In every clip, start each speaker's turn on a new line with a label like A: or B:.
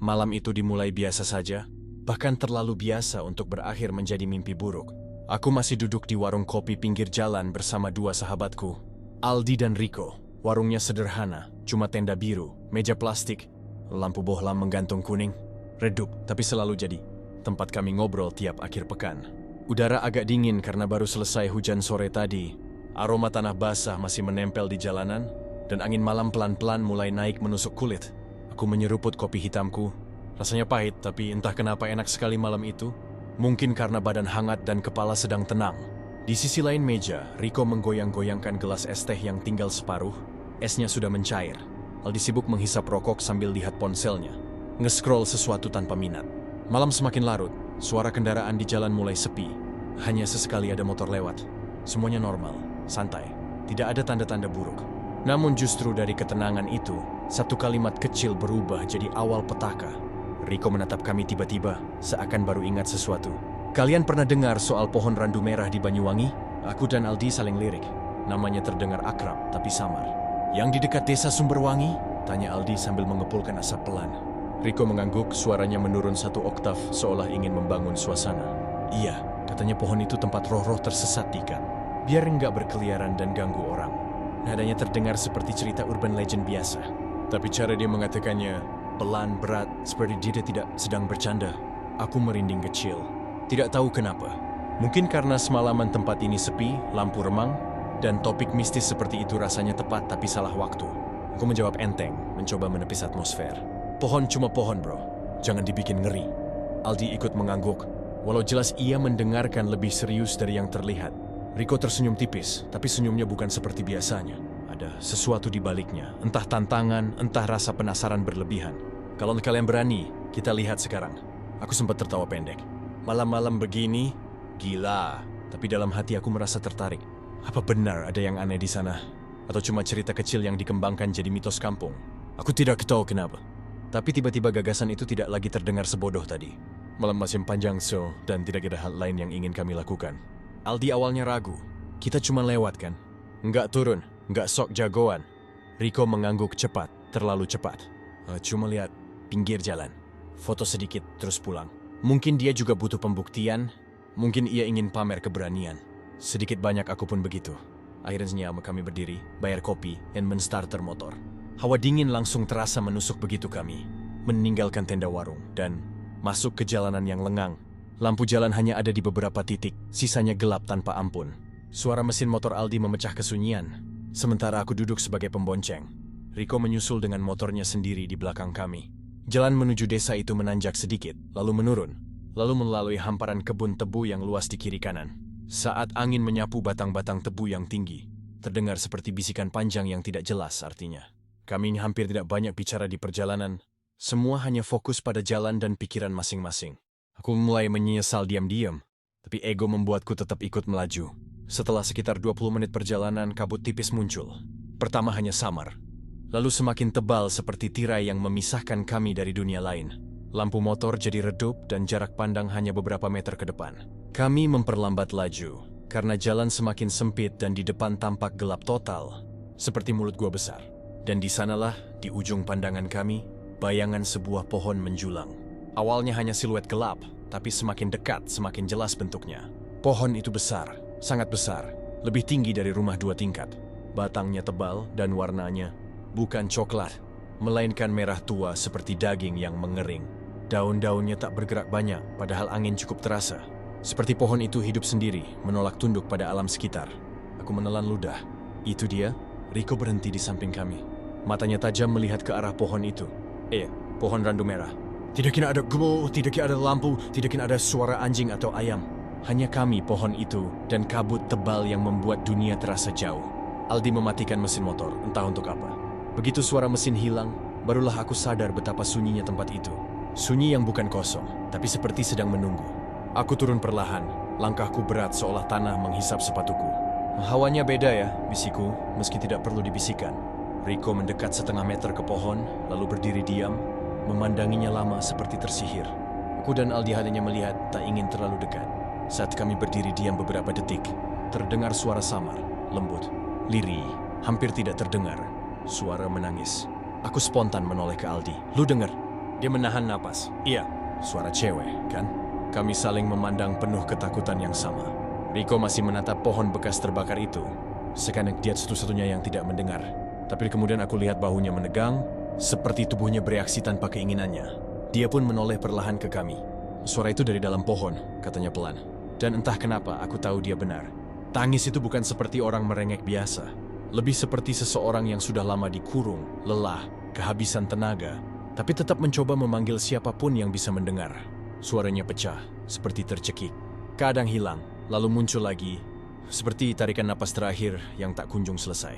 A: Malam itu dimulai biasa saja, bahkan terlalu biasa untuk berakhir menjadi mimpi buruk. Aku masih duduk di warung kopi pinggir jalan bersama dua sahabatku, Aldi dan Rico. Warungnya sederhana, cuma tenda biru, meja plastik, lampu bohlam menggantung kuning. Redup, tapi selalu jadi tempat kami ngobrol tiap akhir pekan. Udara agak dingin karena baru selesai hujan sore tadi. Aroma tanah basah masih menempel di jalanan, dan angin malam pelan-pelan mulai naik menusuk kulit. Aku menyeruput kopi hitamku. Rasanya pahit, tapi entah kenapa enak sekali malam itu. Mungkin karena badan hangat dan kepala sedang tenang. Di sisi lain meja, Rico menggoyang-goyangkan gelas es teh yang tinggal separuh. Esnya sudah mencair. Aldi sibuk menghisap rokok sambil lihat ponselnya. Nge-scroll sesuatu tanpa minat. Malam semakin larut, suara kendaraan di jalan mulai sepi. Hanya sesekali ada motor lewat. Semuanya normal, santai. Tidak ada tanda-tanda buruk. Namun justru dari ketenangan itu, satu kalimat kecil berubah jadi awal petaka. Rico menatap kami tiba-tiba, seakan baru ingat sesuatu. Kalian pernah dengar soal pohon randu merah di Banyuwangi? Aku dan Aldi saling lirik. Namanya terdengar akrab, tapi samar. Yang di dekat desa Sumberwangi? Tanya Aldi sambil mengepulkan asap pelan. Rico mengangguk, suaranya menurun satu oktav seolah ingin membangun suasana. Iya, katanya pohon itu tempat roh-roh tersesat diikat. Biar enggak berkeliaran dan ganggu orang. Nadanya terdengar seperti cerita urban legend biasa. Tapi cara dia mengatakannya pelan, berat, seperti dia tidak sedang bercanda. Aku merinding kecil. Tidak tahu kenapa. Mungkin karena semalaman tempat ini sepi, lampu remang, dan topik mistis seperti itu rasanya tepat tapi salah waktu. Aku menjawab enteng, mencoba menepis atmosfer. Pohon cuma pohon, bro. Jangan dibikin ngeri. Aldi ikut mengangguk, walau jelas ia mendengarkan lebih serius dari yang terlihat. Rico tersenyum tipis, tapi senyumnya bukan seperti biasanya. Ada sesuatu di baliknya, entah tantangan, entah rasa penasaran berlebihan. Kalau kalian berani, kita lihat sekarang. Aku sempat tertawa pendek. Malam-malam begini, gila. Tapi dalam hati aku merasa tertarik. Apa benar ada yang aneh di sana? Atau cuma cerita kecil yang dikembangkan jadi mitos kampung? Aku tidak tahu kenapa. Tapi tiba-tiba gagasan itu tidak lagi terdengar sebodoh tadi. Malam masih panjang dan tidak ada hal lain yang ingin kami lakukan. Aldi awalnya ragu. Kita cuma lewat kan? Nggak turun, nggak sok jagoan. Rico mengangguk cepat, terlalu cepat. Cuma lihat pinggir jalan. Foto sedikit terus pulang. Mungkin dia juga butuh pembuktian. Mungkin ia ingin pamer keberanian. Sedikit banyak aku pun begitu. Akhirnya kami berdiri, bayar kopi, dan menstarter motor. Hawa dingin langsung terasa menusuk begitu kami meninggalkan tenda warung dan masuk ke jalanan yang lengang. Lampu jalan hanya ada di beberapa titik, sisanya gelap tanpa ampun. Suara mesin motor Aldi memecah kesunyian, sementara aku duduk sebagai pembonceng. Rico menyusul dengan motornya sendiri di belakang kami. Jalan menuju desa itu menanjak sedikit, lalu menurun, lalu melalui hamparan kebun tebu yang luas di kiri kanan. Saat angin menyapu batang-batang tebu yang tinggi, terdengar seperti bisikan panjang yang tidak jelas artinya. Kami hampir tidak banyak bicara di perjalanan. Semua hanya fokus pada jalan dan pikiran masing-masing. Aku mulai menyesal diam-diam, tapi ego membuatku tetap ikut melaju. Setelah sekitar 20 menit perjalanan, kabut tipis muncul. Pertama hanya samar, lalu semakin tebal seperti tirai yang memisahkan kami dari dunia lain. Lampu motor jadi redup dan jarak pandang hanya beberapa meter ke depan. Kami memperlambat laju, karena jalan semakin sempit dan di depan tampak gelap total, seperti mulut gua besar. Dan di sanalah, di ujung pandangan kami, bayangan sebuah pohon menjulang. Awalnya hanya siluet gelap, tapi semakin dekat, semakin jelas bentuknya. Pohon itu besar, sangat besar, lebih tinggi dari rumah 2 tingkat. Batangnya tebal dan warnanya bukan coklat, melainkan merah tua seperti daging yang mengering. Daun-daunnya tak bergerak banyak, padahal angin cukup terasa. Seperti pohon itu hidup sendiri, menolak tunduk pada alam sekitar. Aku menelan ludah. Itu dia. Rico berhenti di samping kami. Matanya tajam melihat ke arah pohon itu. Pohon randu merah. Tidak kira ada glow, tidak kira ada lampu, tidak kira ada suara anjing atau ayam. Hanya kami, pohon itu, dan kabut tebal yang membuat dunia terasa jauh. Aldi mematikan mesin motor, entah untuk apa. Begitu suara mesin hilang, barulah aku sadar betapa sunyinya tempat itu. Sunyi yang bukan kosong, tapi seperti sedang menunggu. Aku turun perlahan, langkahku berat seolah tanah menghisap sepatuku. Hawanya beda ya, bisiku, meski tidak perlu dibisikkan. Rico mendekat setengah meter ke pohon, lalu berdiri diam, memandanginya lama seperti tersihir. Aku dan Aldi hanya melihat, tak ingin terlalu dekat. Saat kami berdiri diam beberapa detik, terdengar suara samar, lembut, lirih, hampir tidak terdengar. Suara menangis. Aku spontan menoleh ke Aldi. Lu dengar? Dia menahan napas. Iya, suara cewek, kan? Kami saling memandang penuh ketakutan yang sama. Rico masih menatap pohon bekas terbakar itu. Sekarang dia satu-satunya yang tidak mendengar. Tapi kemudian aku lihat bahunya menegang, seperti tubuhnya bereaksi tanpa keinginannya. Dia pun menoleh perlahan ke kami. Suara itu dari dalam pohon, katanya pelan. Dan entah kenapa aku tahu dia benar. Tangis itu bukan seperti orang merengek biasa. Lebih seperti seseorang yang sudah lama dikurung, lelah, kehabisan tenaga, tapi tetap mencoba memanggil siapapun yang bisa mendengar. Suaranya pecah, seperti tercekik. Kadang hilang, lalu muncul lagi, seperti tarikan napas terakhir yang tak kunjung selesai.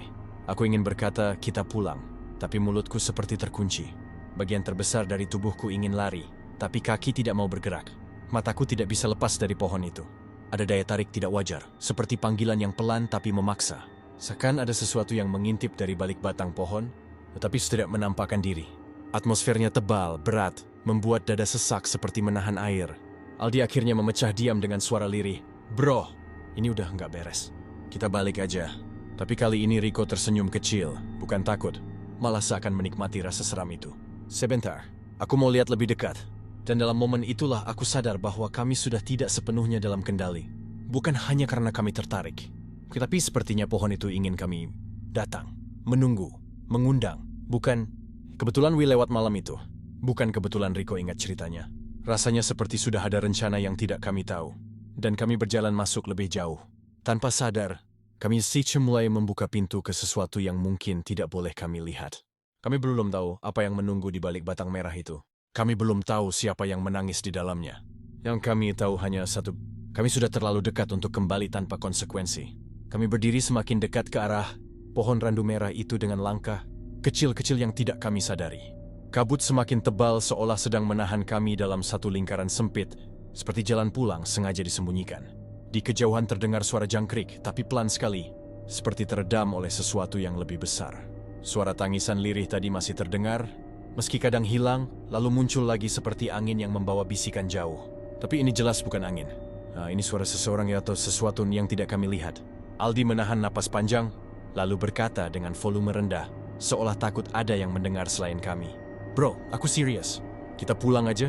A: Aku ingin berkata, kita pulang, tapi mulutku seperti terkunci. Bagian terbesar dari tubuhku ingin lari, tapi kaki tidak mau bergerak. Mataku tidak bisa lepas dari pohon itu. Ada daya tarik tidak wajar, seperti panggilan yang pelan tapi memaksa. Seakan ada sesuatu yang mengintip dari balik batang pohon, tetapi tidak menampakkan diri. Atmosfernya tebal, berat, membuat dada sesak seperti menahan air. Aldi akhirnya memecah diam dengan suara lirih. Bro, ini udah nggak beres. Kita balik aja. Tapi kali ini Rico tersenyum kecil, bukan takut. Malah seakan menikmati rasa seram itu. Sebentar, aku mau lihat lebih dekat. Dan dalam momen itulah aku sadar bahwa kami sudah tidak sepenuhnya dalam kendali. Bukan hanya karena kami tertarik. Tetapi sepertinya pohon itu ingin kami datang, menunggu, mengundang. Bukan... Kebetulan Will lewat malam itu. Bukan kebetulan Rico ingat ceritanya. Rasanya seperti sudah ada rencana yang tidak kami tahu. Dan kami berjalan masuk lebih jauh. Tanpa sadar, kami mulai membuka pintu ke sesuatu yang mungkin tidak boleh kami lihat. Kami belum tahu apa yang menunggu di balik batang merah itu. Kami belum tahu siapa yang menangis di dalamnya. Yang kami tahu hanya satu, kami sudah terlalu dekat untuk kembali tanpa konsekuensi. Kami berdiri semakin dekat ke arah pohon randu merah itu dengan langkah kecil-kecil yang tidak kami sadari. Kabut semakin tebal seolah sedang menahan kami dalam satu lingkaran sempit, seperti jalan pulang sengaja disembunyikan. Di kejauhan terdengar suara jangkrik, tapi pelan sekali, seperti teredam oleh sesuatu yang lebih besar. Suara tangisan lirih tadi masih terdengar, meski kadang hilang, lalu muncul lagi seperti angin yang membawa bisikan jauh. Tapi ini jelas bukan angin. Ini suara seseorang atau sesuatu yang tidak kami lihat. Aldi menahan napas panjang, lalu berkata dengan volume rendah, seolah takut ada yang mendengar selain kami. Bro, aku serius. Kita pulang aja?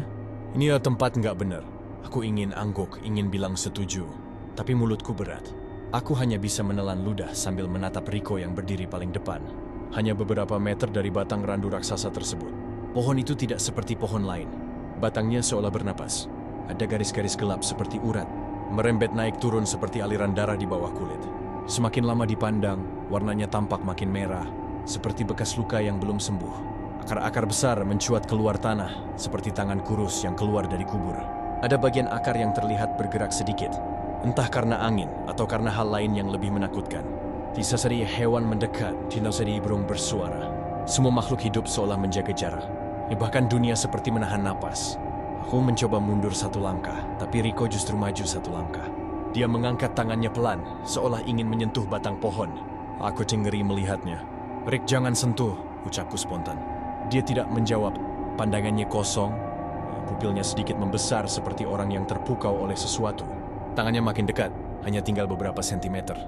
A: Ini tempat nggak bener. Aku ingin angguk, ingin bilang setuju. Tapi mulutku berat. Aku hanya bisa menelan ludah sambil menatap Rico yang berdiri paling depan. Hanya beberapa meter dari batang randu raksasa tersebut. Pohon itu tidak seperti pohon lain. Batangnya seolah bernapas. Ada garis-garis gelap seperti urat. Merembet naik turun seperti aliran darah di bawah kulit. Semakin lama dipandang, warnanya tampak makin merah. Seperti bekas luka yang belum sembuh. Akar-akar besar mencuat keluar tanah, seperti tangan kurus yang keluar dari kubur. Ada bagian akar yang terlihat bergerak sedikit. Entah karena angin atau karena hal lain yang lebih menakutkan. Tisasari hewan mendekat, Dinoseri burung bersuara. Semua makhluk hidup seolah menjaga jarak. Bahkan dunia seperti menahan napas. Aku mencoba mundur satu langkah, tapi Rico justru maju satu langkah. Dia mengangkat tangannya pelan, seolah ingin menyentuh batang pohon. Aku ngeri melihatnya. Rick, jangan sentuh, ucapku spontan. Dia tidak menjawab, pandangannya kosong, pupilnya sedikit membesar seperti orang yang terpukau oleh sesuatu. Tangannya makin dekat, hanya tinggal beberapa sentimeter.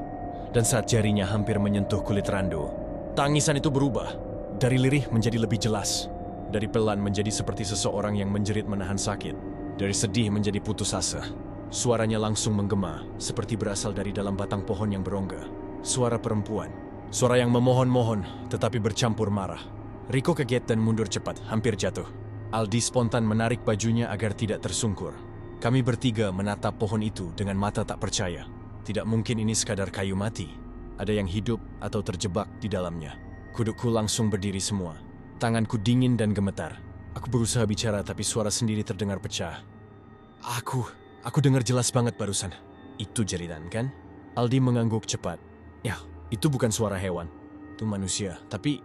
A: Dan saat jarinya hampir menyentuh kulit randu, tangisan itu berubah. Dari lirih menjadi lebih jelas. Dari pelan menjadi seperti seseorang yang menjerit menahan sakit. Dari sedih menjadi putus asa. Suaranya langsung menggema, seperti berasal dari dalam batang pohon yang berongga. Suara perempuan. Suara yang memohon-mohon, tetapi bercampur marah. Rico kaget dan mundur cepat, hampir jatuh. Aldi spontan menarik bajunya agar tidak tersungkur. Kami bertiga menatap pohon itu dengan mata tak percaya. Tidak mungkin ini sekadar kayu mati. Ada yang hidup atau terjebak di dalamnya. Kudukku langsung berdiri semua. Tanganku dingin dan gemetar. Aku berusaha bicara tapi suara sendiri terdengar pecah. Aku dengar jelas banget barusan. Itu jeritan, kan? Aldi mengangguk cepat. Ya. Itu bukan suara hewan, itu manusia. Tapi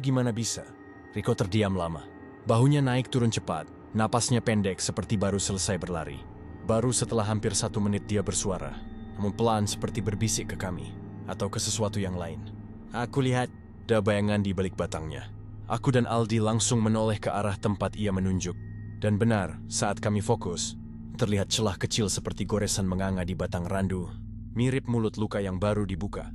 A: gimana bisa? Rico terdiam lama. Bahunya naik turun cepat, napasnya pendek seperti baru selesai berlari. Baru setelah hampir 1 menit dia bersuara, namun pelan seperti berbisik ke kami, atau ke sesuatu yang lain. Aku lihat ada bayangan di balik batangnya. Aku dan Aldi langsung menoleh ke arah tempat ia menunjuk. Dan benar, saat kami fokus, terlihat celah kecil seperti goresan menganga di batang randu, mirip mulut luka yang baru dibuka.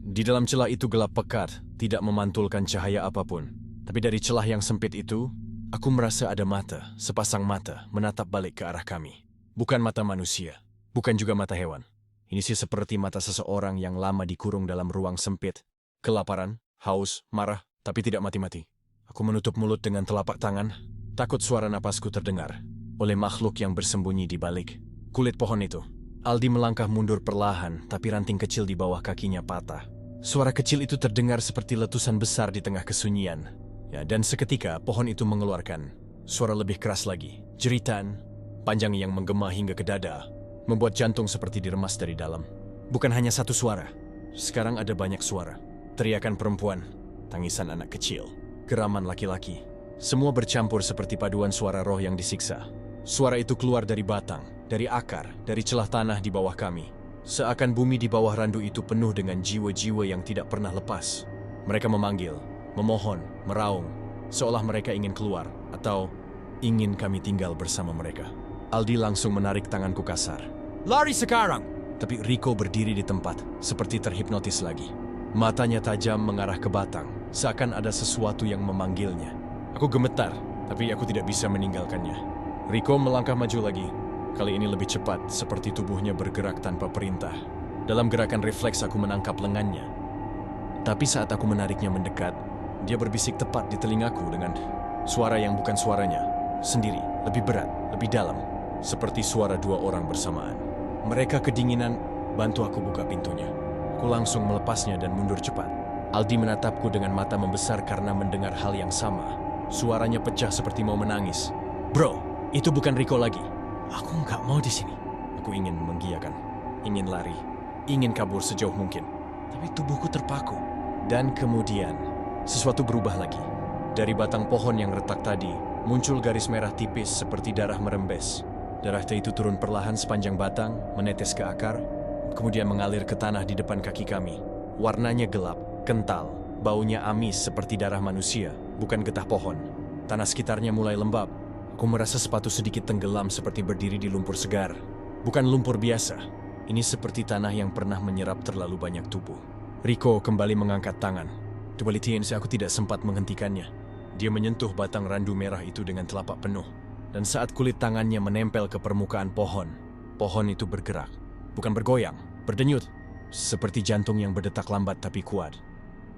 A: Di dalam celah itu gelap pekat, tidak memantulkan cahaya apapun. Tapi dari celah yang sempit itu, Aku merasa ada mata, sepasang mata, menatap balik ke arah kami. Bukan mata manusia, bukan juga mata hewan. Ini sih seperti mata seseorang yang lama dikurung dalam ruang sempit. Kelaparan, haus, marah, tapi tidak mati-mati. Aku menutup mulut dengan telapak tangan, takut suara napasku terdengar oleh makhluk yang bersembunyi di balik kulit pohon itu. Aldi melangkah mundur perlahan, tapi ranting kecil di bawah kakinya patah. Suara kecil itu terdengar seperti letusan besar di tengah kesunyian. Ya, dan seketika pohon itu mengeluarkan suara lebih keras lagi. Jeritan panjang yang menggema hingga ke dada, membuat jantung seperti diremas dari dalam. Bukan hanya satu suara, sekarang ada banyak suara. Teriakan perempuan, tangisan anak kecil, geraman laki-laki. Semua bercampur seperti paduan suara roh yang disiksa. Suara itu keluar dari batang, dari akar, dari celah tanah di bawah kami. Seakan bumi di bawah randu itu penuh dengan jiwa-jiwa yang tidak pernah lepas. Mereka memanggil, memohon, meraung, seolah mereka ingin keluar atau ingin kami tinggal bersama mereka. Aldi langsung menarik tanganku kasar. "Lari sekarang!" Tapi Rico berdiri di tempat, seperti terhipnotis lagi. Matanya tajam mengarah ke batang, seakan ada sesuatu yang memanggilnya. Aku gemetar, tapi aku tidak bisa meninggalkannya. Rico melangkah maju lagi. Kali ini lebih cepat, seperti tubuhnya bergerak tanpa perintah. Dalam gerakan refleks aku menangkap lengannya. Tapi saat aku menariknya mendekat, dia berbisik tepat di telingaku dengan suara yang bukan suaranya. Sendiri, lebih berat, lebih dalam. Seperti suara dua orang bersamaan. Mereka kedinginan, bantu aku buka pintunya. Aku langsung melepasnya dan mundur cepat. Aldi menatapku dengan mata membesar karena mendengar hal yang sama. Suaranya pecah seperti mau menangis. "Bro, itu bukan Rico lagi. Aku nggak mau di sini." Aku ingin menggiyakan, ingin lari, ingin kabur sejauh mungkin. Tapi tubuhku terpaku. Dan kemudian, sesuatu berubah lagi. Dari batang pohon yang retak tadi, muncul garis merah tipis seperti darah merembes. Darah itu turun perlahan sepanjang batang, menetes ke akar, kemudian mengalir ke tanah di depan kaki kami. Warnanya gelap, kental, baunya amis seperti darah manusia, bukan getah pohon. Tanah sekitarnya mulai lembab. Aku merasa sepatu sedikit tenggelam seperti berdiri di lumpur segar. Bukan lumpur biasa. Ini seperti tanah yang pernah menyerap terlalu banyak tubuh. Rico kembali mengangkat tangan. Dibalik aku tidak sempat menghentikannya. Dia menyentuh batang randu merah itu dengan telapak penuh. Dan saat kulit tangannya menempel ke permukaan pohon, pohon itu bergerak. Bukan bergoyang, berdenyut. Seperti jantung yang berdetak lambat tapi kuat.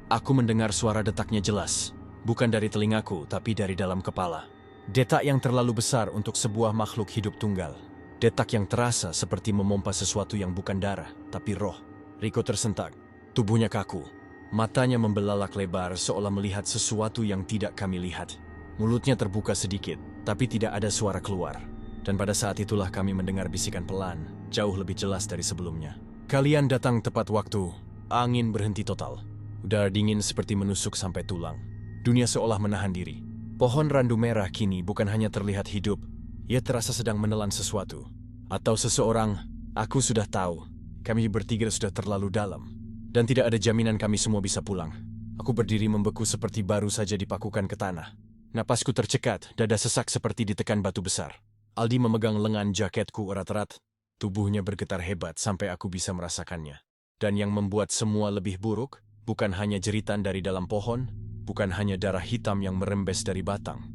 A: Aku mendengar suara detaknya jelas. Bukan dari telingaku, tapi dari dalam kepala. Detak yang terlalu besar untuk sebuah makhluk hidup tunggal. Detak yang terasa seperti memompa sesuatu yang bukan darah, tapi roh. Rico tersentak. Tubuhnya kaku. Matanya membelalak lebar seolah melihat sesuatu yang tidak kami lihat. Mulutnya terbuka sedikit, tapi tidak ada suara keluar. Dan pada saat itulah kami mendengar bisikan pelan, jauh lebih jelas dari sebelumnya. "Kalian datang tepat waktu. Angin berhenti total. Udara dingin seperti menusuk sampai tulang. Dunia seolah menahan diri. Pohon randu merah kini bukan hanya terlihat hidup, ia terasa sedang menelan sesuatu. Atau seseorang, aku sudah tahu. Kami bertiga sudah terlalu dalam. Dan tidak ada jaminan kami semua bisa pulang. Aku berdiri membeku seperti baru saja dipakukan ke tanah. Napasku tercekat, dada sesak seperti ditekan batu besar. Aldi memegang lengan jaketku erat-erat. Tubuhnya bergetar hebat sampai aku bisa merasakannya. Dan yang membuat semua lebih buruk, bukan hanya jeritan dari dalam pohon, bukan hanya darah hitam yang merembes dari batang.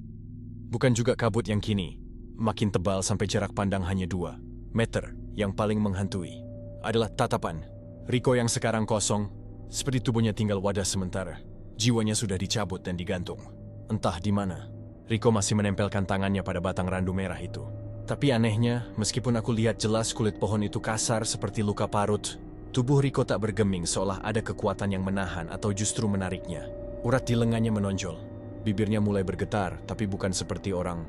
A: Bukan juga kabut yang kini makin tebal sampai jarak pandang hanya 2 meter yang paling menghantui. Adalah tatapan Rico yang sekarang kosong, seperti tubuhnya tinggal wadah sementara. Jiwanya sudah dicabut dan digantung. Entah di mana. Rico masih menempelkan tangannya pada batang randu merah itu. Tapi anehnya, meskipun aku lihat jelas kulit pohon itu kasar seperti luka parut, tubuh Rico tak bergeming seolah ada kekuatan yang menahan atau justru menariknya. Urat di lengannya menonjol. Bibirnya mulai bergetar, tapi bukan seperti orang.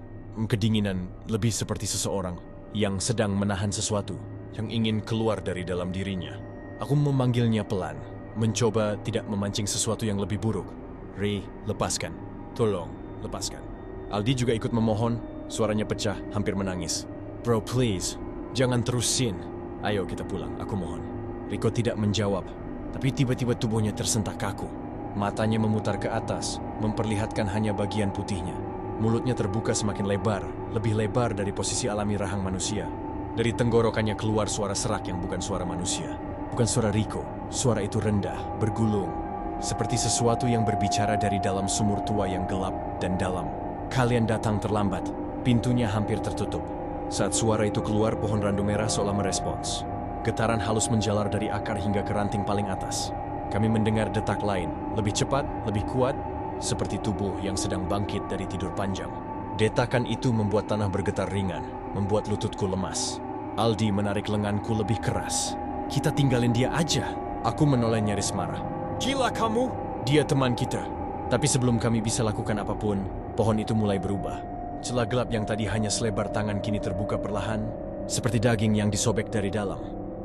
A: Kedinginan, lebih seperti seseorang yang sedang menahan sesuatu yang ingin keluar dari dalam dirinya. Aku memanggilnya pelan, mencoba tidak memancing sesuatu yang lebih buruk. "Ri, lepaskan. Tolong, lepaskan." Aldi juga ikut memohon, suaranya pecah, hampir menangis. "Bro, please, jangan terusin. Ayo kita pulang, aku mohon." Rico tidak menjawab, tapi tiba-tiba tubuhnya tersentak kaku. Matanya memutar ke atas, memperlihatkan hanya bagian putihnya. Mulutnya terbuka semakin lebar, lebih lebar dari posisi alami rahang manusia. Dari tenggorokannya keluar suara serak yang bukan suara manusia. Bukan suara Rico, suara itu rendah, bergulung. Seperti sesuatu yang berbicara dari dalam sumur tua yang gelap dan dalam. Kalian datang terlambat. Pintunya hampir tertutup. Saat suara itu keluar, pohon randu merah seolah merespons. Getaran halus menjalar dari akar hingga ke ranting paling atas. Kami mendengar detak lain, lebih cepat, lebih kuat, seperti tubuh yang sedang bangkit dari tidur panjang. Detakan itu membuat tanah bergetar ringan, membuat lututku lemas. Aldi menarik lenganku lebih keras. Kita tinggalin dia aja. Aku menoleh nyaris marah. Gila kamu? Dia teman kita. Tapi sebelum kami bisa lakukan apapun, pohon itu mulai berubah. Celah gelap yang tadi hanya selebar tangan kini terbuka perlahan, seperti daging yang disobek dari dalam.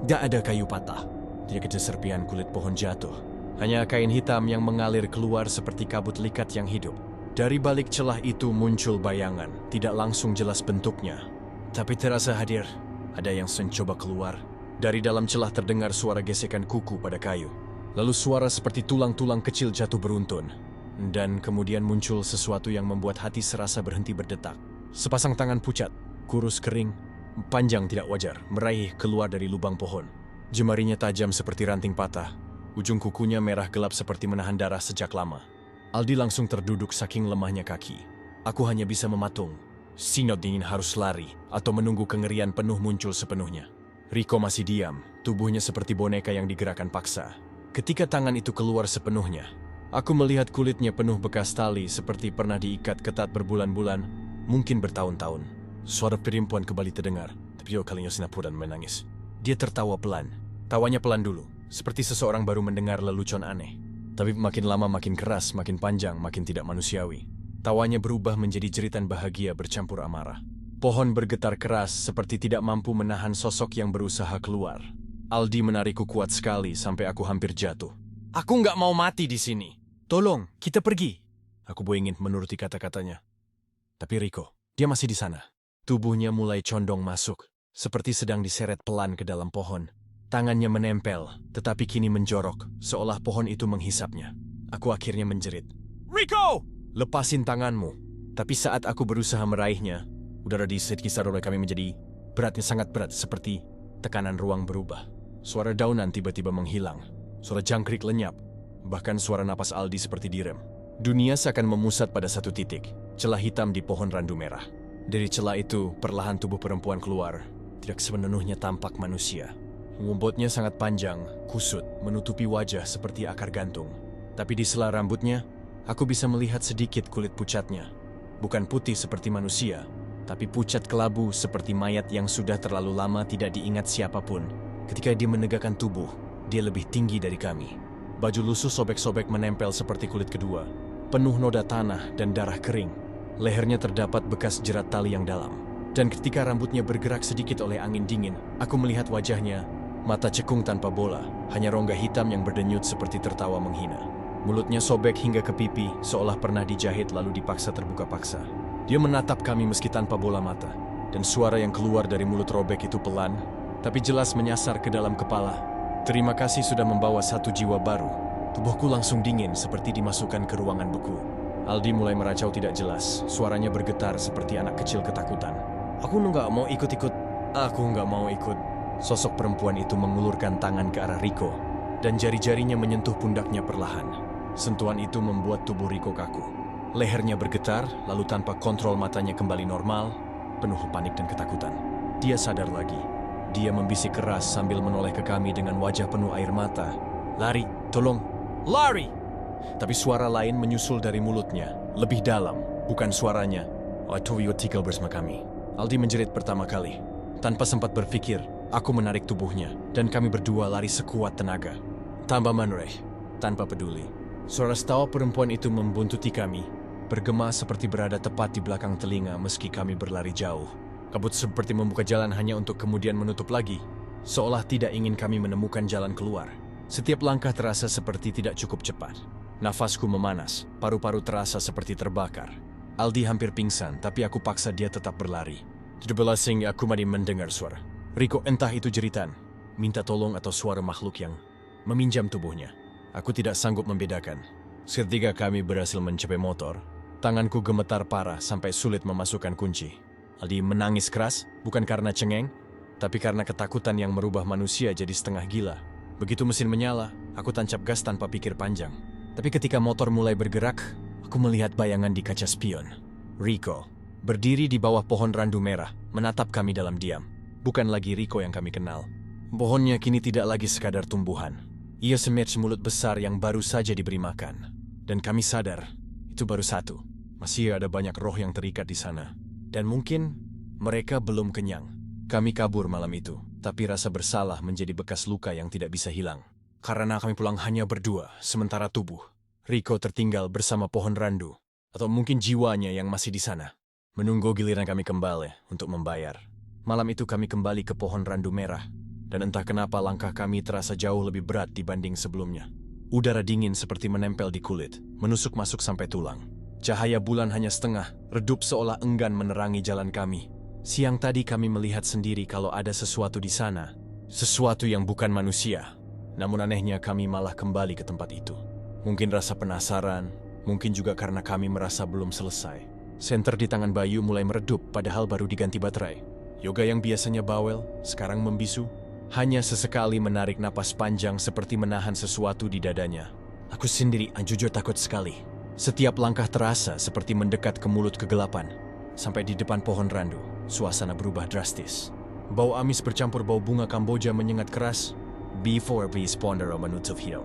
A: Tidak ada kayu patah, tidak ada serpihan kulit pohon jatuh. Hanya kain hitam yang mengalir keluar seperti kabut likat yang hidup. Dari balik celah itu muncul bayangan, tidak langsung jelas bentuknya. Tapi terasa hadir, ada yang mencoba keluar. Dari dalam celah terdengar suara gesekan kuku pada kayu. Lalu suara seperti tulang-tulang kecil jatuh beruntun. Dan kemudian muncul sesuatu yang membuat hati serasa berhenti berdetak. Sepasang tangan pucat, kurus kering, panjang tidak wajar, meraih keluar dari lubang pohon. Jemarinya tajam seperti ranting patah. Ujung kukunya merah gelap seperti menahan darah sejak lama. Aldi langsung terduduk saking lemahnya kaki. Aku hanya bisa mematung. Sinod ingin harus lari atau menunggu kengerian penuh muncul sepenuhnya. Rico masih diam, tubuhnya seperti boneka yang digerakkan paksa. Ketika tangan itu keluar sepenuhnya, aku melihat kulitnya penuh bekas tali seperti pernah diikat ketat berbulan-bulan, mungkin bertahun-tahun. Suara perempuan kembali terdengar, tapi kalinya Sinapura menangis. Dia tertawa pelan. Tawanya pelan dulu, seperti seseorang baru mendengar lelucon aneh. Tapi makin lama makin keras, makin panjang, makin tidak manusiawi. Tawanya berubah menjadi jeritan bahagia bercampur amarah. Pohon bergetar keras seperti tidak mampu menahan sosok yang berusaha keluar. Aldi menarikku kuat sekali sampai aku hampir jatuh. Aku nggak mau mati di sini. Tolong, kita pergi. Aku ingin menuruti kata-katanya. Tapi Rico, dia masih di sana. Tubuhnya mulai condong masuk, seperti sedang diseret pelan ke dalam pohon. Tangannya menempel, tetapi kini menjorok, seolah pohon itu menghisapnya. Aku akhirnya menjerit. Rico! Lepasin tanganmu. Tapi saat aku berusaha meraihnya, udara di sekitar kami menjadi beratnya sangat berat, seperti tekanan ruang berubah. Suara daunan tiba-tiba menghilang. Suara jangkrik lenyap. Bahkan suara napas Aldi seperti direm. Dunia seakan memusat pada satu titik, celah hitam di pohon randu merah. Dari celah itu, perlahan tubuh perempuan keluar. Tidak sepenuhnya tampak manusia. Rumputnya sangat panjang, kusut, menutupi wajah seperti akar gantung. Tapi di sela rambutnya, aku bisa melihat sedikit kulit pucatnya. Bukan putih seperti manusia, tapi pucat kelabu seperti mayat yang sudah terlalu lama tidak diingat siapapun. Ketika dia menegakkan tubuh, dia lebih tinggi dari kami. Baju lusuh sobek-sobek menempel seperti kulit kedua, penuh noda tanah dan darah kering. Lehernya terdapat bekas jerat tali yang dalam. Dan ketika rambutnya bergerak sedikit oleh angin dingin, aku melihat wajahnya. Mata cekung tanpa bola, hanya rongga hitam yang berdenyut seperti tertawa menghina. Mulutnya sobek hingga ke pipi, seolah pernah dijahit lalu dipaksa terbuka paksa. Dia menatap kami meski tanpa bola mata. Dan suara yang keluar dari mulut robek itu pelan, tapi jelas menyasar ke dalam kepala. Terima kasih sudah membawa satu jiwa baru. Tubuhku langsung dingin seperti dimasukkan ke ruangan beku. Aldi mulai meracau tidak jelas, suaranya bergetar seperti anak kecil ketakutan. Aku nggak mau ikut-ikut. Aku nggak mau ikut. Sosok perempuan itu mengulurkan tangan ke arah Rico, dan jari-jarinya menyentuh pundaknya perlahan. Sentuhan itu membuat tubuh Rico kaku. Lehernya bergetar, lalu tanpa kontrol matanya kembali normal, penuh panik dan ketakutan. Dia sadar lagi. Dia membisik keras sambil menoleh ke kami dengan wajah penuh air mata. Lari, tolong, lari! Tapi suara lain menyusul dari mulutnya, lebih dalam, bukan suaranya. Otoyo tinggal bersama kami. Aldi menjerit pertama kali. Tanpa sempat berpikir, aku menarik tubuhnya, dan kami berdua lari sekuat tenaga. Tambah menoreh, tanpa peduli. Suara setawa perempuan itu membuntuti kami, bergema seperti berada tepat di belakang telinga meski kami berlari jauh. Kabut seperti membuka jalan hanya untuk kemudian menutup lagi, seolah tidak ingin kami menemukan jalan keluar. Setiap langkah terasa seperti tidak cukup cepat. Nafasku memanas, paru-paru terasa seperti terbakar. Aldi hampir pingsan, tapi aku paksa dia tetap berlari. Tidak belas sehingga aku masih mendengar suara. Rico, entah itu jeritan, minta tolong atau suara makhluk yang meminjam tubuhnya. Aku tidak sanggup membedakan. Seketika kami berhasil mencapai motor, tanganku gemetar parah sampai sulit memasukkan kunci. Aldi menangis keras, bukan karena cengeng, tapi karena ketakutan yang merubah manusia jadi setengah gila. Begitu mesin menyala, aku tancap gas tanpa pikir panjang. Tapi ketika motor mulai bergerak, aku melihat bayangan di kaca spion. Rico, berdiri di bawah pohon randu merah, menatap kami dalam diam. Bukan lagi Rico yang kami kenal. Pohonnya kini tidak lagi sekadar tumbuhan. Ia semacam mulut besar yang baru saja diberi makan. Dan kami sadar, itu baru satu. Masih ada banyak roh yang terikat di sana. Dan mungkin mereka belum kenyang. Kami kabur malam itu, tapi rasa bersalah menjadi bekas luka yang tidak bisa hilang. Karena kami pulang hanya berdua, sementara tubuh Rico tertinggal bersama pohon randu. Atau mungkin jiwanya yang masih di sana. Menunggu giliran kami kembali untuk membayar. Malam itu kami kembali ke pohon randu merah. Dan entah kenapa langkah kami terasa jauh lebih berat dibanding sebelumnya. Udara dingin seperti menempel di kulit, menusuk masuk sampai tulang. Cahaya bulan hanya setengah, redup seolah enggan menerangi jalan kami. Siang tadi kami melihat sendiri kalau ada sesuatu di sana. Sesuatu yang bukan manusia. Namun anehnya kami malah kembali ke tempat itu. Mungkin rasa penasaran, mungkin juga karena kami merasa belum selesai. Senter di tangan Bayu mulai meredup padahal baru diganti baterai. Yoga yang biasanya bawel, sekarang membisu. Hanya sesekali menarik napas panjang seperti menahan sesuatu di dadanya. Aku sendiri jujur takut sekali. Setiap langkah terasa seperti mendekat ke mulut kegelapan. Sampai di depan pohon randu, suasana berubah drastis. Bau amis bercampur bau bunga Kamboja menyengat keras. Before we ponder on of hill.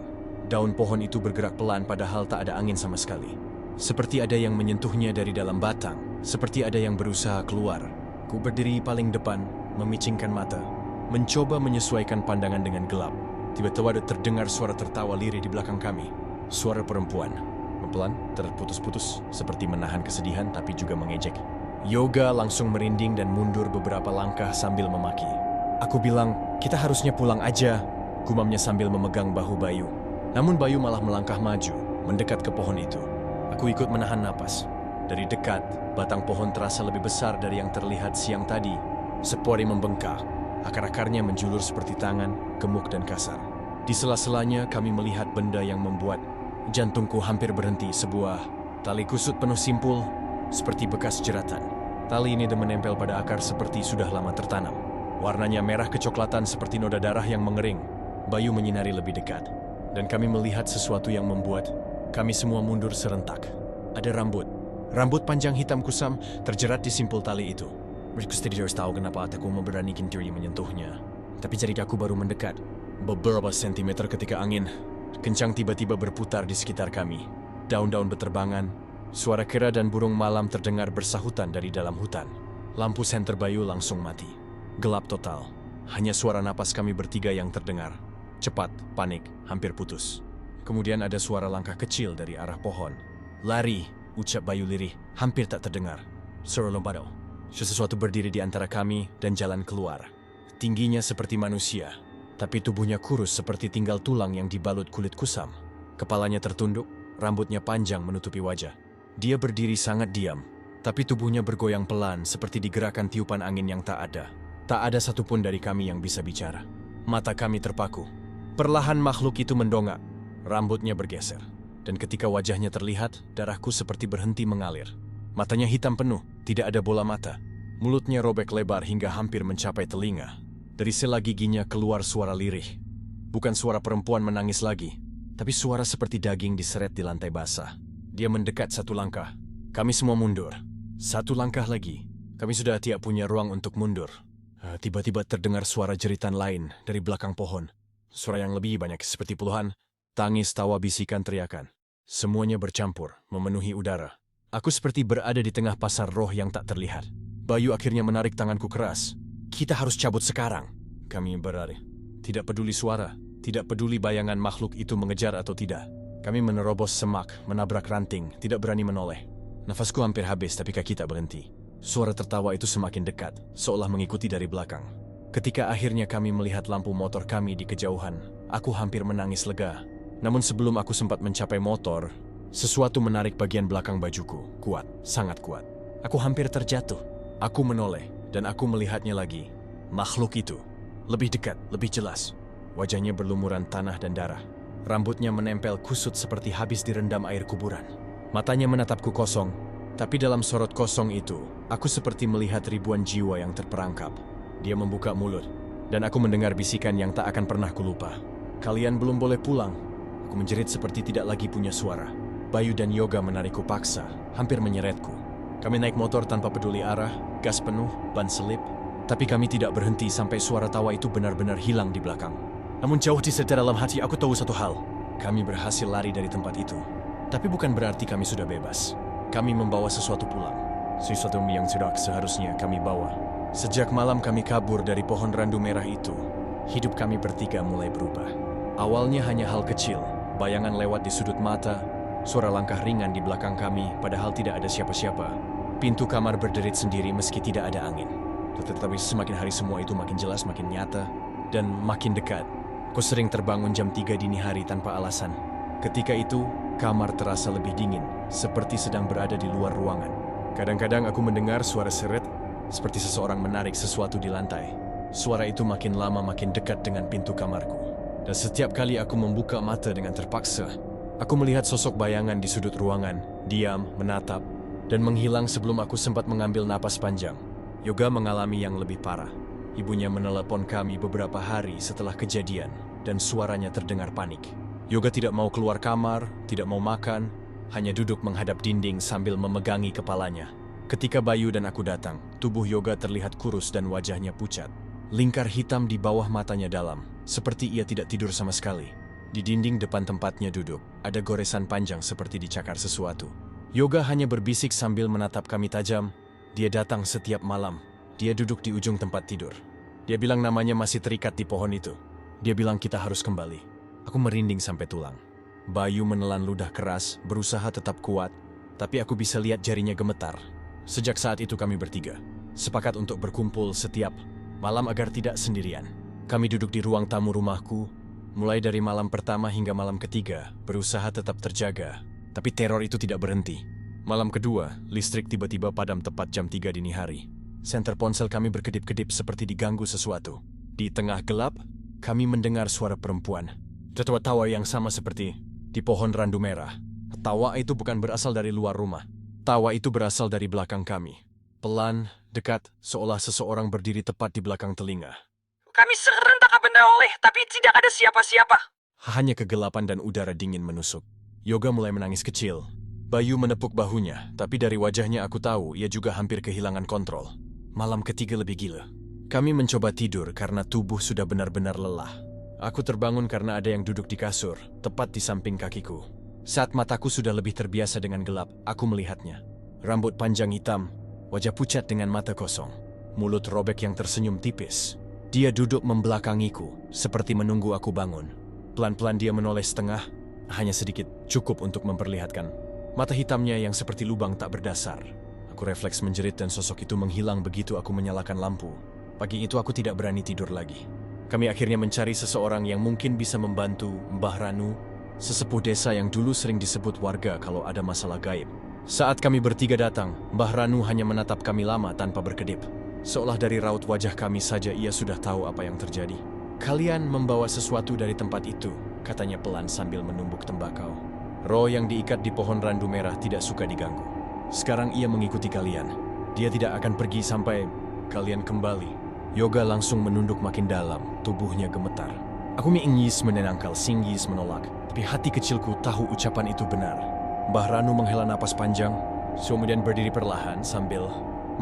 A: Daun pohon itu bergerak pelan padahal tak ada angin sama sekali. Seperti ada yang menyentuhnya dari dalam batang. Seperti ada yang berusaha keluar. Ku berdiri paling depan, memicingkan mata. Mencoba menyesuaikan pandangan dengan gelap. Tiba-tiba terdengar suara tertawa lirih di belakang kami. Suara perempuan. Pelan, terputus-putus, seperti menahan kesedihan tapi juga mengejek. Yoga langsung merinding dan mundur beberapa langkah sambil memaki. Aku bilang, kita harusnya pulang aja, gumamnya sambil memegang bahu Bayu. Namun Bayu malah melangkah maju, mendekat ke pohon itu. Aku ikut menahan napas. Dari dekat, batang pohon terasa lebih besar dari yang terlihat siang tadi. Sepori membengkak, akar-akarnya menjulur seperti tangan, gemuk dan kasar. Di sela-selanya kami melihat benda yang membuat jantungku hampir berhenti. Sebuah tali kusut penuh simpul, seperti bekas jeratan. Tali ini menempel pada akar seperti sudah lama tertanam. Warnanya merah kecoklatan seperti noda darah yang mengering. Bayu menyinari lebih dekat. Dan kami melihat sesuatu yang membuat kami semua mundur serentak. Ada rambut. Rambut panjang hitam kusam terjerat di simpul tali itu. Mereka tidak tahu kenapa aku memberanikan diri menyentuhnya. Tapi jari aku baru mendekat. Beberapa sentimeter ketika angin kencang tiba-tiba berputar di sekitar kami. Daun-daun berterbangan. Suara kera dan burung malam terdengar bersahutan dari dalam hutan. Lampu senter Bayu langsung mati. Gelap total. Hanya suara napas kami bertiga yang terdengar. Cepat, panik, hampir putus. Kemudian ada suara langkah kecil dari arah pohon. Lari, ucap Bayu lirih, hampir tak terdengar. Suara lompado. Sesuatu berdiri di antara kami dan jalan keluar. Tingginya seperti manusia. Tapi tubuhnya kurus seperti tinggal tulang yang dibalut kulit kusam. Kepalanya tertunduk, rambutnya panjang menutupi wajah. Dia berdiri sangat diam, tapi tubuhnya bergoyang pelan seperti digerakkan tiupan angin yang tak ada. Tak ada satupun dari kami yang bisa bicara. Mata kami terpaku. Perlahan makhluk itu mendongak, rambutnya bergeser. Dan ketika wajahnya terlihat, darahku seperti berhenti mengalir. Matanya hitam penuh, tidak ada bola mata. Mulutnya robek lebar hingga hampir mencapai telinga. Dari sela giginya keluar suara lirih. Bukan suara perempuan menangis lagi, tapi suara seperti daging diseret di lantai basah. Dia mendekat satu langkah. Kami semua mundur. Satu langkah lagi. Kami sudah tidak punya ruang untuk mundur. Tiba-tiba terdengar suara jeritan lain dari belakang pohon. Suara yang lebih banyak seperti puluhan. Tangis, tawa, bisikan, teriakan. Semuanya bercampur, memenuhi udara. Aku seperti berada di tengah pasar roh yang tak terlihat. Bayu akhirnya menarik tanganku keras. Kita harus cabut sekarang. Kami berlari. Tidak peduli suara, tidak peduli bayangan makhluk itu mengejar atau tidak. Kami menerobos semak, menabrak ranting, tidak berani menoleh. Nafasku hampir habis tapi kaki tak berhenti. Suara tertawa itu semakin dekat, seolah mengikuti dari belakang. Ketika akhirnya kami melihat lampu motor kami di kejauhan, aku hampir menangis lega. Namun sebelum aku sempat mencapai motor, sesuatu menarik bagian belakang bajuku, kuat, sangat kuat. Aku hampir terjatuh. Aku menoleh. Dan aku melihatnya lagi. Makhluk itu. Lebih dekat, lebih jelas. Wajahnya berlumuran tanah dan darah. Rambutnya menempel kusut seperti habis direndam air kuburan. Matanya menatapku kosong. Tapi dalam sorot kosong itu, aku seperti melihat ribuan jiwa yang terperangkap. Dia membuka mulut. Dan aku mendengar bisikan yang tak akan pernah kulupa. Kalian belum boleh pulang. Aku menjerit seperti tidak lagi punya suara. Bayu dan Yoga menarikku paksa, hampir menyeretku. Kami naik motor tanpa peduli arah, gas penuh, ban selip. Tapi kami tidak berhenti sampai suara tawa itu benar-benar hilang di belakang. Namun jauh di dalam hati aku tahu satu hal. Kami berhasil lari dari tempat itu. Tapi bukan berarti kami sudah bebas. Kami membawa sesuatu pulang. Sesuatu yang tidak seharusnya kami bawa. Sejak malam kami kabur dari pohon randu merah itu, hidup kami bertiga mulai berubah. Awalnya hanya hal kecil, bayangan lewat di sudut mata, suara langkah ringan di belakang kami padahal tidak ada siapa-siapa. Pintu kamar berderit sendiri meski tidak ada angin. Tetapi semakin hari semua itu makin jelas, makin nyata, dan makin dekat. Aku sering terbangun jam 3 dini hari tanpa alasan. Ketika itu, kamar terasa lebih dingin, seperti sedang berada di luar ruangan. Kadang-kadang aku mendengar suara seret, seperti seseorang menarik sesuatu di lantai. Suara itu makin lama makin dekat dengan pintu kamarku. Dan setiap kali aku membuka mata dengan terpaksa, aku melihat sosok bayangan di sudut ruangan, diam, menatap, dan menghilang sebelum aku sempat mengambil napas panjang. Yoga mengalami yang lebih parah. Ibunya menelepon kami beberapa hari setelah kejadian, dan suaranya terdengar panik. Yoga tidak mau keluar kamar, tidak mau makan, hanya duduk menghadap dinding sambil memegangi kepalanya. Ketika Bayu dan aku datang, tubuh Yoga terlihat kurus dan wajahnya pucat. Lingkar hitam di bawah matanya dalam, seperti ia tidak tidur sama sekali. Di dinding depan tempatnya duduk, ada goresan panjang seperti dicakar sesuatu. Yoga hanya berbisik sambil menatap kami tajam. Dia datang setiap malam. Dia duduk di ujung tempat tidur. Dia bilang namanya masih terikat di pohon itu. Dia bilang kita harus kembali. Aku merinding sampai tulang. Bayu menelan ludah keras, berusaha tetap kuat, tapi aku bisa lihat jarinya gemetar. Sejak saat itu kami bertiga sepakat untuk berkumpul setiap malam agar tidak sendirian. Kami duduk di ruang tamu rumahku, mulai dari malam pertama hingga malam ketiga, berusaha tetap terjaga. Tapi teror itu tidak berhenti. Malam kedua, listrik tiba-tiba padam tepat jam 3 dini hari. Senter ponsel kami berkedip-kedip seperti diganggu sesuatu. Di tengah gelap, kami mendengar suara perempuan. Tawa yang sama seperti di pohon randu merah. Tawa itu bukan berasal dari luar rumah. Tawa itu berasal dari belakang kami. Pelan, dekat, seolah seseorang berdiri tepat di belakang telinga.
B: Kami serentak benda oleh, tapi tidak ada siapa-siapa.
A: Hanya kegelapan dan udara dingin menusuk. Yoga mulai menangis kecil. Bayu menepuk bahunya, tapi dari wajahnya aku tahu ia juga hampir kehilangan kontrol. Malam ketiga lebih gila. Kami mencoba tidur karena tubuh sudah benar-benar lelah. Aku terbangun karena ada yang duduk di kasur, tepat di samping kakiku. Saat mataku sudah lebih terbiasa dengan gelap, aku melihatnya. Rambut panjang hitam, wajah pucat dengan mata kosong. Mulut robek yang tersenyum tipis. Dia duduk membelakangiku, seperti menunggu aku bangun. Pelan-pelan dia menoleh setengah, hanya sedikit, cukup untuk memperlihatkan mata hitamnya yang seperti lubang tak berdasar. Aku refleks menjerit dan sosok itu menghilang begitu aku menyalakan lampu. Pagi itu aku tidak berani tidur lagi. Kami akhirnya mencari seseorang yang mungkin bisa membantu Mbah Ranu, sesepuh desa yang dulu sering disebut warga kalau ada masalah gaib. Saat kami bertiga datang, Mbah Ranu hanya menatap kami lama tanpa berkedip. Seolah dari raut wajah kami saja ia sudah tahu apa yang terjadi. Kalian membawa sesuatu dari tempat itu, katanya pelan sambil menumbuk tembakau. Roh yang diikat di pohon randu merah tidak suka diganggu. Sekarang ia mengikuti kalian. Dia tidak akan pergi sampai kalian kembali. Yoga langsung menunduk makin dalam, tubuhnya gemetar. Aku ingis menenangkan, singgis menolak. Tapi hati kecilku tahu ucapan itu benar. Mbah Ranu menghela napas panjang, kemudian berdiri perlahan sambil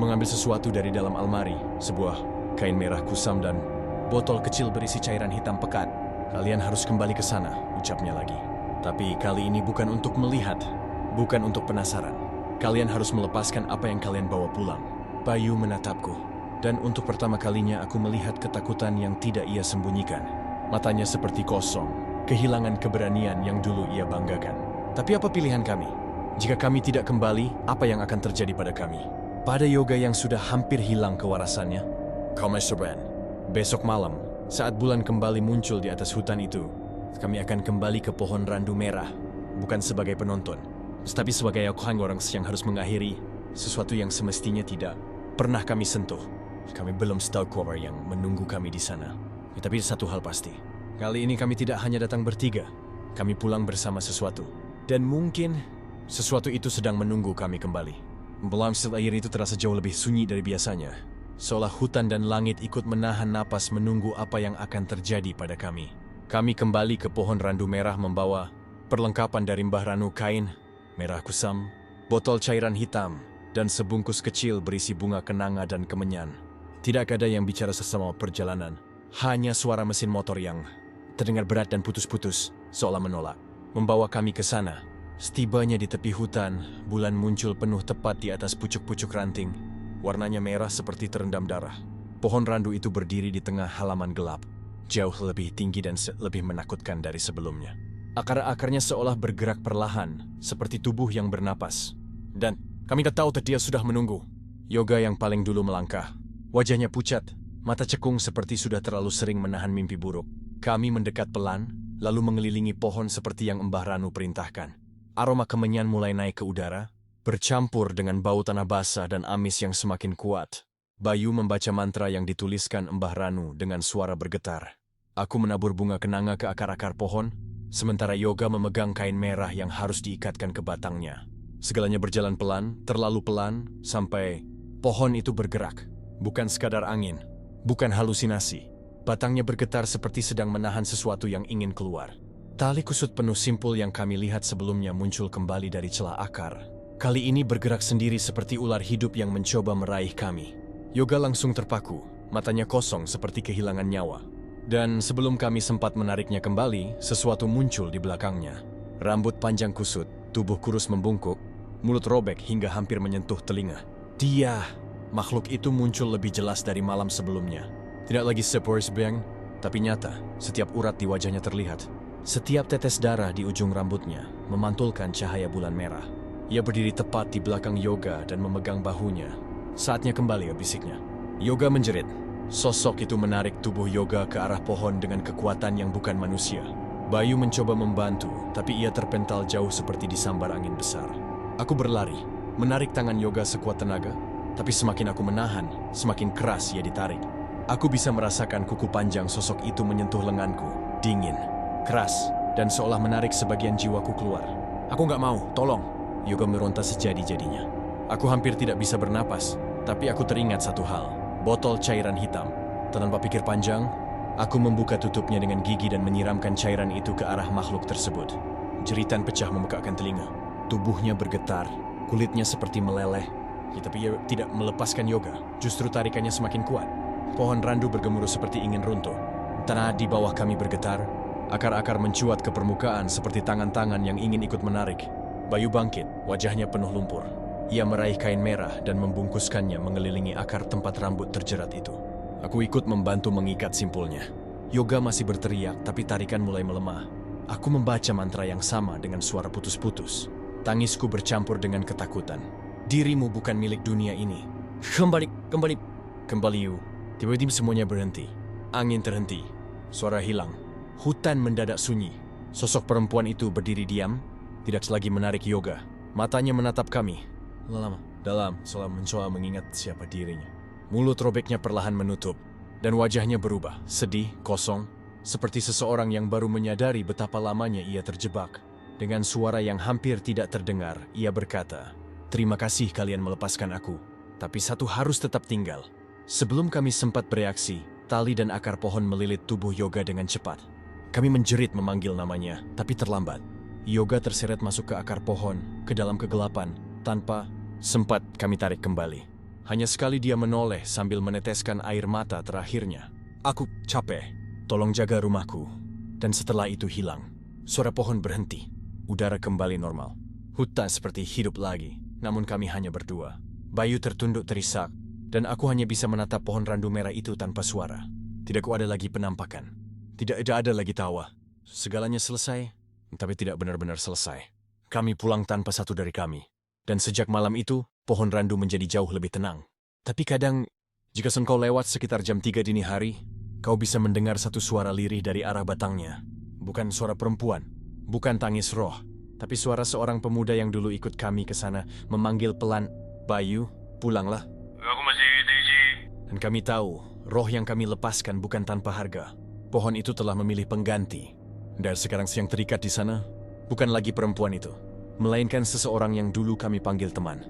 A: mengambil sesuatu dari dalam almari. Sebuah kain merah kusam dan botol kecil berisi cairan hitam pekat. Kalian harus kembali ke sana, ucapnya lagi. Tapi kali ini bukan untuk melihat, bukan untuk penasaran. Kalian harus melepaskan apa yang kalian bawa pulang. Bayu menatapku, dan untuk pertama kalinya aku melihat ketakutan yang tidak ia sembunyikan. Matanya seperti kosong, kehilangan keberanian yang dulu ia banggakan. Tapi apa pilihan kami? Jika kami tidak kembali, apa yang akan terjadi pada kami? Pada Yoga yang sudah hampir hilang kewarasannya? Kau Mr. Ben, besok malam, saat bulan kembali muncul di atas hutan itu, kami akan kembali ke pohon randu merah, bukan sebagai penonton, tapi sebagai orang yang harus mengakhiri sesuatu yang semestinya tidak pernah kami sentuh. Kami belum tahu apa yang menunggu kami di sana. Tapi satu hal pasti, kali ini kami tidak hanya datang bertiga, kami pulang bersama sesuatu. Dan mungkin sesuatu itu sedang menunggu kami kembali. Belum air itu terasa jauh lebih sunyi dari biasanya. Seolah hutan dan langit ikut menahan napas menunggu apa yang akan terjadi pada kami. Kami kembali ke pohon randu merah membawa perlengkapan dari Mbah Ranu, kain merah kusam, botol cairan hitam, dan sebungkus kecil berisi bunga kenanga dan kemenyan. Tidak ada yang bicara sesama perjalanan, hanya suara mesin motor yang terdengar berat dan putus-putus, seolah menolak. Membawa kami ke sana. Setibanya di tepi hutan, bulan muncul penuh tepat di atas pucuk-pucuk ranting. Warnanya merah seperti terendam darah. Pohon randu itu berdiri di tengah halaman gelap, jauh lebih tinggi dan lebih menakutkan dari sebelumnya. Akar-akarnya seolah bergerak perlahan, seperti tubuh yang bernapas. Dan kami tak tahu dia sudah menunggu. Yoga yang paling dulu melangkah. Wajahnya pucat, mata cekung seperti sudah terlalu sering menahan mimpi buruk. Kami mendekat pelan, lalu mengelilingi pohon seperti yang Mbah Ranu perintahkan. Aroma kemenyan mulai naik ke udara, bercampur dengan bau tanah basah dan amis yang semakin kuat. Bayu membaca mantra yang dituliskan Mbah Ranu dengan suara bergetar. Aku menabur bunga kenanga ke akar-akar pohon, sementara Yoga memegang kain merah yang harus diikatkan ke batangnya. Segalanya berjalan pelan, terlalu pelan, sampai pohon itu bergerak. Bukan sekadar angin, bukan halusinasi. Batangnya bergetar seperti sedang menahan sesuatu yang ingin keluar. Tali kusut penuh simpul yang kami lihat sebelumnya muncul kembali dari celah akar. Kali ini bergerak sendiri seperti ular hidup yang mencoba meraih kami. Yoga langsung terpaku, matanya kosong seperti kehilangan nyawa. Dan sebelum kami sempat menariknya kembali, sesuatu muncul di belakangnya. Rambut panjang kusut, tubuh kurus membungkuk, mulut robek hingga hampir menyentuh telinga. Dia, makhluk itu muncul lebih jelas dari malam sebelumnya. Tidak lagi seporsbeng, tapi nyata, setiap urat di wajahnya terlihat. Setiap tetes darah di ujung rambutnya memantulkan cahaya bulan merah. Ia berdiri tepat di belakang Yoga dan memegang bahunya. Saatnya kembali, bisiknya. Yoga menjerit. Sosok itu menarik tubuh Yoga ke arah pohon dengan kekuatan yang bukan manusia. Bayu mencoba membantu, tapi ia terpental jauh seperti disambar angin besar. Aku berlari, menarik tangan Yoga sekuat tenaga, tapi semakin aku menahan, semakin keras ia ditarik. Aku bisa merasakan kuku panjang sosok itu menyentuh lenganku, dingin, keras, dan seolah menarik sebagian jiwaku keluar. Aku nggak mau, tolong. Yoga meronta sejadi-jadinya. Aku hampir tidak bisa bernapas, tapi aku teringat satu hal, botol cairan hitam. Tanpa pikir panjang, aku membuka tutupnya dengan gigi dan menyiramkan cairan itu ke arah makhluk tersebut. Jeritan pecah memekakkan telinga. Tubuhnya bergetar, kulitnya seperti meleleh. Tapi ia tidak melepaskan Yoga, justru tarikannya semakin kuat. Pohon randu bergemuruh seperti ingin runtuh. Tanah di bawah kami bergetar, akar-akar mencuat ke permukaan seperti tangan-tangan yang ingin ikut menarik. Bayu bangkit, wajahnya penuh lumpur. Ia meraih kain merah dan membungkuskannya mengelilingi akar tempat rambut terjerat itu. Aku ikut membantu mengikat simpulnya. Yoga masih berteriak, tapi tarikan mulai melemah. Aku membaca mantra yang sama dengan suara putus-putus. Tangisku bercampur dengan ketakutan. Dirimu bukan milik dunia ini. Kembali you. Tiba-tiba semuanya berhenti. Angin terhenti. Suara hilang. Hutan mendadak sunyi. Sosok perempuan itu berdiri diam, tidak lagi menarik Yoga. Matanya menatap kami. Dalam, seolah mencoba mengingat siapa dirinya. Mulut robeknya perlahan menutup, dan wajahnya berubah, sedih, kosong, seperti seseorang yang baru menyadari betapa lamanya ia terjebak. Dengan suara yang hampir tidak terdengar, ia berkata, "Terima kasih kalian melepaskan aku, tapi satu harus tetap tinggal." Sebelum kami sempat bereaksi, tali dan akar pohon melilit tubuh Yoga dengan cepat. Kami menjerit memanggil namanya, tapi terlambat. Yoga terseret masuk ke akar pohon, ke dalam kegelapan, tanpa sempat kami tarik kembali. Hanya sekali dia menoleh sambil meneteskan air mata terakhirnya. Aku capek, tolong jaga rumahku. Dan setelah itu hilang. Suara pohon berhenti. Udara kembali normal. Hutan seperti hidup lagi, namun kami hanya berdua. Bayu tertunduk terisak, dan aku hanya bisa menatap pohon randu merah itu tanpa suara. Tidak ada lagi penampakan. Tidak ada lagi tawa. Segalanya selesai, tapi tidak benar-benar selesai. Kami pulang tanpa satu dari kami. Dan sejak malam itu, pohon randu menjadi jauh lebih tenang. Tapi kadang, jika engkau lewat sekitar jam 3 dini hari, kau bisa mendengar satu suara lirih dari arah batangnya. Bukan suara perempuan, bukan tangis roh, tapi suara seorang pemuda yang dulu ikut kami ke sana memanggil pelan, "Bayu, pulanglah."
C: Aku masih di sini.
A: Dan kami tahu, roh yang kami lepaskan bukan tanpa harga. Pohon itu telah memilih pengganti. Dan sekarang yang terikat di sana, bukan lagi perempuan itu, melainkan seseorang yang dulu kami panggil teman.